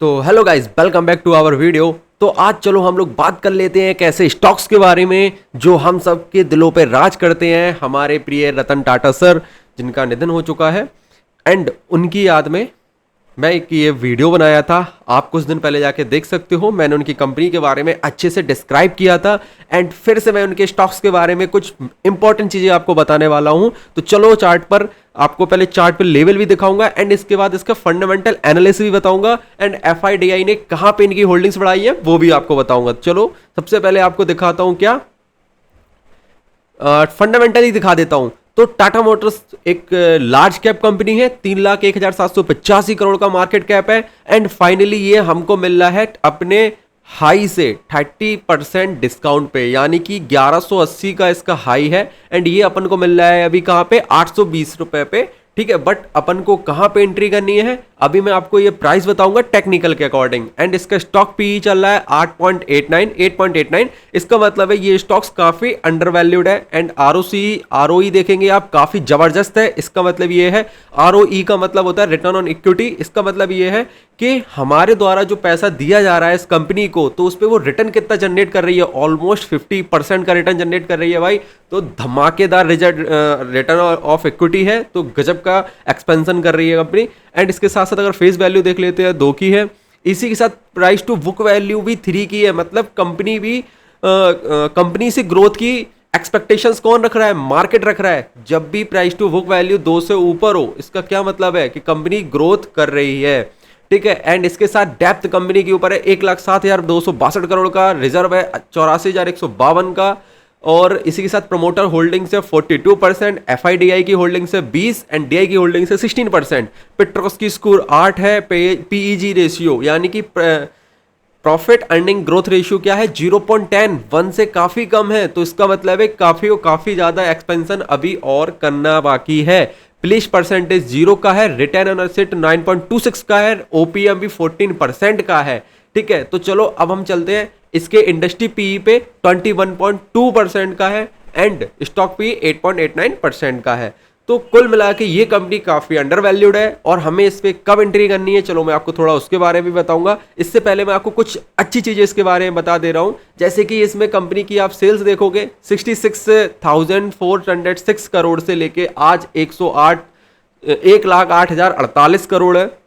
तो hello guys, welcome back to our video. तो आज चलो हम लोग बात कर लेते हैं कैसे स्टॉक्स के बारे में जो हम सब के दिलों पे राज करते हैं, हमारे प्रिय रतन टाटा सर जिनका निधन हो चुका है। एंड उनकी याद में मैं एक ये वीडियो बनाया था, आप कुछ दिन पहले जाके देख सकते हो। मैंने उनकी कंपनी के बारे में अच्छे से डिस्क्राइब किया था एंड फिर से मैं उनके स्टॉक्स के बारे में कुछ इंपॉर्टेंट चीज़ें आपको बताने वाला हूं। तो चलो चार्ट पर आपको पहले चार्ट पर लेवल भी दिखाऊंगा एंड इसके बाद इसका फंडामेंटल एनालिसिस भी बताऊंगा एंड एफआईडीआई ने कहां पे इनकी होल्डिंग्स बढ़ाई है वो भी आपको बताऊंगा। चलो सबसे पहले आपको दिखाता हूं, क्या फंडामेंटली दिखा देता हूं। तो टाटा मोटर्स एक लार्ज कैप कंपनी है, 3,01,785 करोड़ का मार्केट कैप है एंड फाइनली ये हमको मिल रहा है अपने हाई से 30% डिस्काउंट पे, यानी कि 1180 का इसका हाई है एंड ये अपन को मिल रहा है अभी कहां पे 820 रुपए पे। ठीक है, बट अपन को कहां पे एंट्री करनी है अभी मैं आपको ये प्राइस बताऊंगा टेक्निकल के अकॉर्डिंग। एंड इसका स्टॉक पीई चल रहा है 8.89। इसका मतलब है ये स्टॉक्स काफी अंडर वैल्यूड है एंड आरओई देखेंगे आप काफी जबरदस्त है। इसका मतलब ये है, आरओई का मतलब होता है रिटर्न ऑन इक्विटी। इसका मतलब ये है कि हमारे द्वारा जो पैसा दिया जा रहा है इस कंपनी को, तो उस पर वो रिटर्न कितना जनरेट कर रही है, ऑलमोस्ट 50% का रिटर्न जनरेट कर रही है भाई। तो धमाकेदार रिटर्न ऑफ इक्विटी है, तो गजब का एक्सपेंशन कर रही है कंपनी। एंड इसके साथ साथ अगर फेस वैल्यू देख लेते हैं 2 की है, इसी के साथ प्राइस टू बुक वैल्यू भी 3 की है। मतलब कंपनी से ग्रोथ की एक्सपेक्टेशंस कौन रख रहा है, मार्केट रख रहा है। जब भी प्राइस टू बुक वैल्यू 2 से ऊपर हो, इसका क्या मतलब है कि कंपनी ग्रोथ कर रही है। ठीक है, एंड इसके साथ डेप्थ कंपनी के ऊपर है 1,07,262 करोड़ का, रिजर्व है 84,152 का और इसी के साथ प्रमोटर होल्डिंग से 42%, एफआईडीआई की होल्डिंग से 20 एंड डीआई की होल्डिंग से 16%। पेट्रोस की स्कोर 8 है। पीईजी रेशियो यानी कि प्रॉफिट अर्निंग ग्रोथ रेशियो क्या है 0.10, 1 से काफी कम है। तो इसका मतलब है काफी ज्यादा एक्सपेंशन अभी और करना बाकी है। प्लीज परसेंटेज 0 का है, रिटर्न ऑन एसेट 9.26 का है, ओपीएम भी 14% का है। ठीक है, तो चलो अब हम चलते हैं इसके इंडस्ट्री पीई पे 21.2% का है एंड स्टॉक पी 8.89% का है। तो कुल मिला के ये कंपनी काफी अंडर वैल्यूड है और हमें इस पे कब एंट्री करनी है चलो मैं आपको थोड़ा उसके बारे में बताऊंगा। इससे पहले मैं आपको कुछ अच्छी चीजें इसके बारे में बता दे रहा हूं, जैसे कि इसमें कंपनी की आप सेल्स देखोगे 66,406 करोड़ से लेके आज 1,08,048 करोड़ है।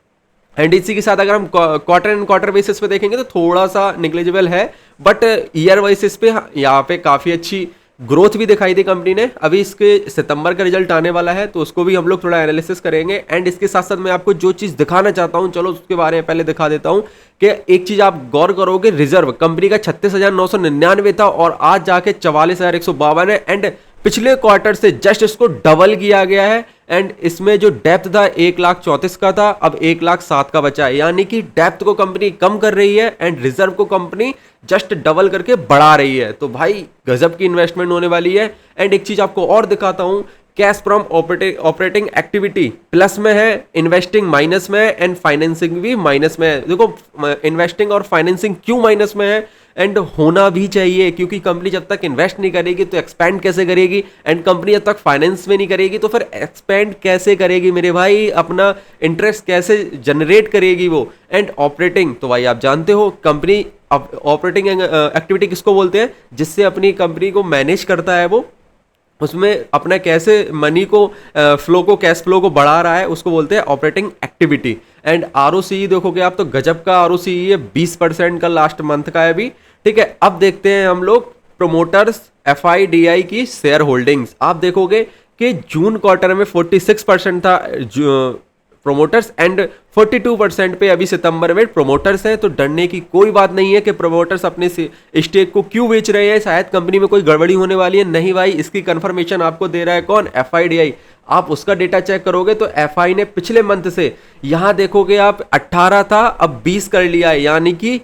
एंड इसी के साथ अगर हम क्वार्टर एंड क्वार्टर बेसिस पे देखेंगे तो थोड़ा सा निग्लिजिबल है, बट ईयर बेसिस पे यहाँ पे काफी अच्छी ग्रोथ भी दिखाई दी कंपनी ने। अभी इसके सितंबर का रिजल्ट आने वाला है तो उसको भी हम लोग थोड़ा एनालिसिस करेंगे। एंड इसके साथ साथ मैं आपको जो चीज दिखाना चाहता हूं चलो उसके बारे में पहले दिखा देता हूं कि एक चीज आप गौर करोगे, रिजर्व कंपनी का 36,999 था और आज जाके 44,152 है एंड पिछले क्वार्टर से जस्ट इसको डबल किया गया है। एंड इसमें जो डेप्थ था 1,34,000 का था, अब 1,07,000 का बचा है, यानी कि डेप्थ को कंपनी कम कर रही है एंड रिजर्व को कंपनी जस्ट डबल करके बढ़ा रही है। तो भाई गजब की इन्वेस्टमेंट होने वाली है। एंड एक चीज आपको और दिखाता हूं, cash from operating activity plus में है, इन्वेस्टिंग माइनस में है एंड फाइनेंसिंग भी माइनस में है। देखो इन्वेस्टिंग और फाइनेंसिंग क्यों माइनस में है एंड होना भी चाहिए, क्योंकि कंपनी जब तक इन्वेस्ट नहीं करेगी तो एक्सपेंड कैसे करेगी, एंड कंपनी जब तक फाइनेंस में नहीं करेगी तो फिर एक्सपेंड कैसे करेगी मेरे भाई, अपना इंटरेस्ट कैसे जनरेट करेगी वो। एंड ऑपरेटिंग तो भाई आप जानते हो कंपनी ऑपरेटिंग एक्टिविटी किसको बोलते हैं, जिससे अपनी कंपनी को मैनेज करता है वो, उसमें अपना कैसे मनी को फ्लो को कैश फ्लो को बढ़ा रहा है, उसको बोलते हैं ऑपरेटिंग एक्टिविटी। एंड आरओसीई देखोगे आप तो गजब का आरओसीई है, 20% का लास्ट मंथ का है अभी। ठीक है, अब देखते हैं हम लोग प्रोमोटर्स एफआईडीआई की शेयर होल्डिंग्स। आप देखोगे कि जून क्वार्टर में 46% था प्रोमोटर्स एंड 42% पे अभी सितंबर में प्रोमोटर्स हैं। तो डरने की कोई बात नहीं है कि प्रोमोटर्स अपने स्टेक को क्यों बेच रहे हैं, शायद कंपनी में कोई गड़बड़ी होने वाली है। नहीं भाई, इसकी कंफर्मेशन आपको दे रहा है कौन, एफआईडीआई। आप उसका डेटा चेक करोगे तो एफआई ने पिछले मंथ से यहां देखोगे आप 18 था, अब 20 कर लिया है, यानी कि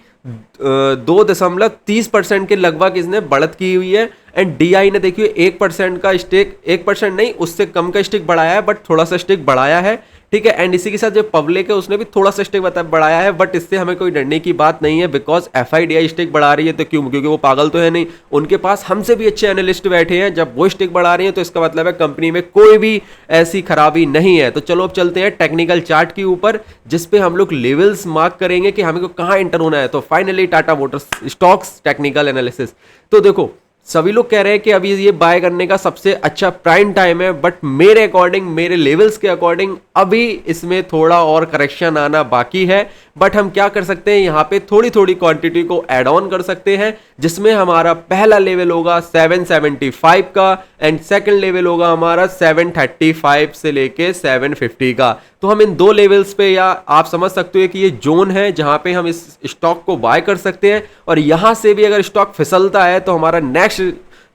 2.30% के लगभग इसने बढ़त की हुई है। एंड डीआई ने देखिए 1% का स्टेक, 1% नहीं उससे कम का स्टेक बढ़ाया है, बट थोड़ा सा स्टेक बढ़ाया है। ठीक है। एंड इसी के साथ जो पब्लिक है उसने भी थोड़ा सा स्टेक बढ़ाया है, बट इससे हमें कोई डरने की बात नहीं है, बिकॉज FIDI स्टेक बढ़ा रही है तो क्यों, क्योंकि वो पागल तो है नहीं, उनके पास हमसे भी अच्छे एनालिस्ट बैठे हैं। जब वो स्टेक बढ़ा रही है तो इसका मतलब है कंपनी में कोई भी ऐसी खराबी नहीं है। तो चलो अब चलते हैं टेक्निकल चार्ट के ऊपर, जिसपे हम लोग लेवल्स मार्क करेंगे कि हमें को कहां एंटर होना है। तो finally Tata Motors stocks technical analysis. तो देखो सभी लोग कह रहे हैं कि अभी ये बाय करने का सबसे अच्छा प्राइम टाइम है, बट मेरे अकॉर्डिंग, मेरे लेवल्स के अकॉर्डिंग अभी इसमें थोड़ा और करेक्शन आना बाकी है। बट हम क्या कर सकते हैं, यहाँ पे थोड़ी थोड़ी क्वांटिटी को ऐड ऑन कर सकते हैं, जिसमें हमारा पहला लेवल होगा 775 का एंड सेकंड लेवल होगा हमारा 735 से लेके 750 का। तो हम इन दो लेवल्स पे, या आप समझ सकते हो कि ये जोन है जहां पे हम इस स्टॉक को बाय कर सकते हैं, और यहां से भी अगर स्टॉक फिसलता है तो हमारा नेक्स्ट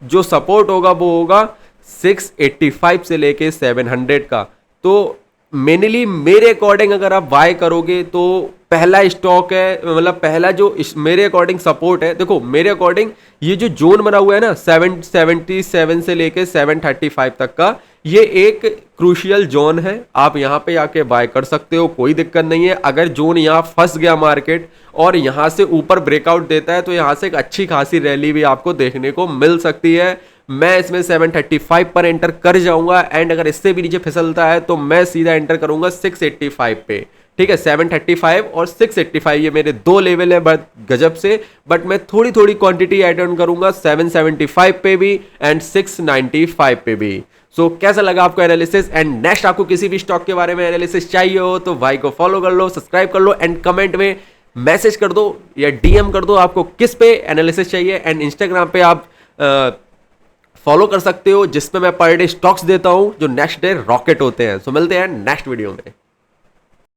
जो सपोर्ट होगा वो होगा 685 से लेके 700 का। तो मेनली मेरे अकॉर्डिंग अगर आप बाय करोगे तो पहला स्टॉक है, मतलब पहला जो मेरे अकॉर्डिंग सपोर्ट है, देखो मेरे अकॉर्डिंग ये जो जोन बना हुआ है ना 777 से लेके 735 तक का, ये एक क्रूशियल जोन है। आप यहां पे आके बाय कर सकते हो, कोई दिक्कत नहीं है। अगर जोन यहां फंस गया मार्केट और यहां से ऊपर ब्रेकआउट देता है तो यहां से एक अच्छी खासी रैली भी आपको देखने को मिल सकती है। मैं इसमें 735 पर एंटर कर जाऊंगा, एंड अगर इससे भी नीचे फिसलता है तो मैं सीधा एंटर करूंगा 685 पे। ठीक है, 735 और 685 ये मेरे दो लेवल है बट गजब से। बट मैं थोड़ी थोड़ी क्वांटिटी ऐड ऑन करूंगा 775 पे भी एंड 695 पे भी। सो कैसा लगा आपको एनालिसिस? एंड नेक्स्ट आपको किसी भी स्टॉक के बारे में एनालिसिस चाहिए हो तो भाई को फॉलो कर लो, सब्सक्राइब कर लो, एंड कमेंट में मैसेज कर दो या DM कर दो आपको किस पे एनालिसिस चाहिए। एंड इंस्टाग्राम पे आप फॉलो कर सकते हो, जिसपे मैं पर डे स्टॉक्स देता हूं जो नेक्स्ट डे रॉकेट होते हैं। सो मिलते हैं नेक्स्ट वीडियो में।